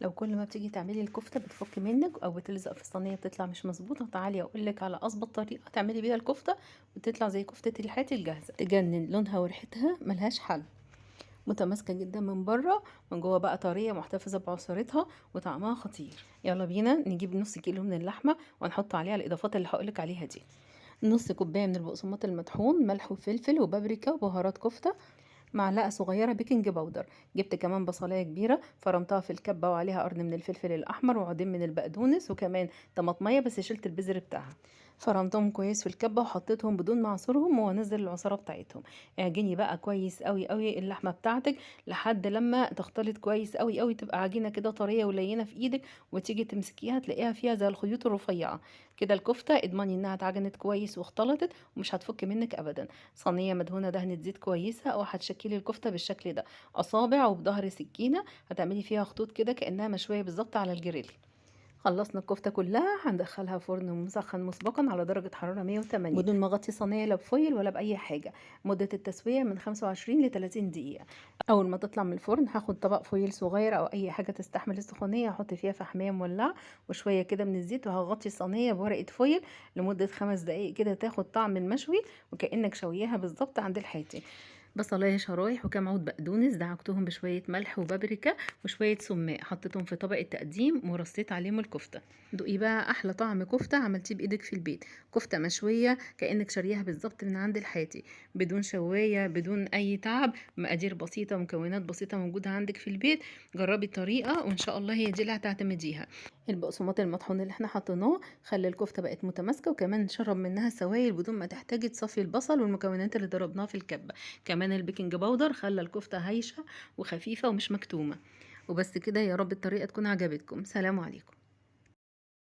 لو كل ما بتيجي تعملي الكفتة بتفك منك او بتلزق في الصينية بتطلع مش مظبوطة، تعالي اقولك على اظبط طريقة تعملي بيها الكفتة وتطلع زي كفتة الحاتي الجاهزة، تجنن لونها وريحتها ملهاش حل. متماسكة جدا من بره، من جوه بقى طرية محتفظة بعصارتها وطعمها خطير. يلا بينا نجيب نص كيلو من اللحمة ونحط عليها الاضافات اللي هقولك عليها دي. نص كوباية من البقسماط المطحون، ملح وفلفل وبابريكا وبهارات كفتة، معلقة صغيرة بيكنج باودر. جبت كمان بصلاية كبيرة فرمتها في الكبة وعليها قرن من الفلفل الأحمر وعودين من البقدونس وكمان طماطمية بس شلت البذر بتاعها. فرمتهم كويس في الكبة وحطيتهم بدون ما اعصرهم وانزل العصارة بتاعتهم. اعجني بقى كويس قوي قوي اللحمة بتاعتك لحد لما تختلط كويس قوي قوي، تبقى عجينة كده طرية ولينة في ايدك، وتيجي تمسكيها تلاقيها فيها زي الخيوط الرفيعة كده. الكفتة اضمني انها اتعجنت كويس واختلطت ومش هتفك منك ابدا. صينية مدهونة دهنة زيت كويسة او هتشكلي الكفتة بالشكل ده، اصابع وبظهر سكينة هتعملي فيها خطوط كده كأنها مشوية بالظبط على الجريل. خلصنا الكفتة كلها هندخلها فرن مسخن مسبقا على درجة حرارة 180 بدون ما اغطي صينية لا بفويل ولا بأي حاجة. مدة التسوية من 25 ل 30 دقيقة. أول ما تطلع من الفرن هاخد طبق فويل صغير أو أي حاجة تستحمل السخونية، أحط فيها فحمية مولعة وشوية كده من الزيت، وهغطي الصينية بورقة فويل لمدة 5 دقايق كده تاخد طعم المشوي وكأنك شويها بالظبط عند الحاتي. بصلايه شرايح وكام عود بقدونس دعكتهم بشويه ملح وبابريكا وشويه سماق، حطيتهم في طبق التقديم ورصيت عليهم الكفته. دوقي بقى احلى طعم كفته عملتيه بايدك في البيت، كفته مشويه كانك شاريها بالظبط من عند الحاتي، بدون شوايه بدون اي تعب، مقادير بسيطه ومكونات بسيطه موجوده عندك في البيت. جربي الطريقه وان شاء الله هي دي اللي هتعتمديها. البقسماط المطحون اللي احنا حطيناه خلى الكفته بقت متماسكه، وكمان شرب منها سوائل بدون ما تحتاجي تصفي البصل والمكونات اللي ضربناها في الكبه. كمان البيكنج باودر خلى الكفتة هايشة وخفيفة ومش مكتومة. وبس كده، يا رب الطريقة تكون عجبتكم. سلام عليكم.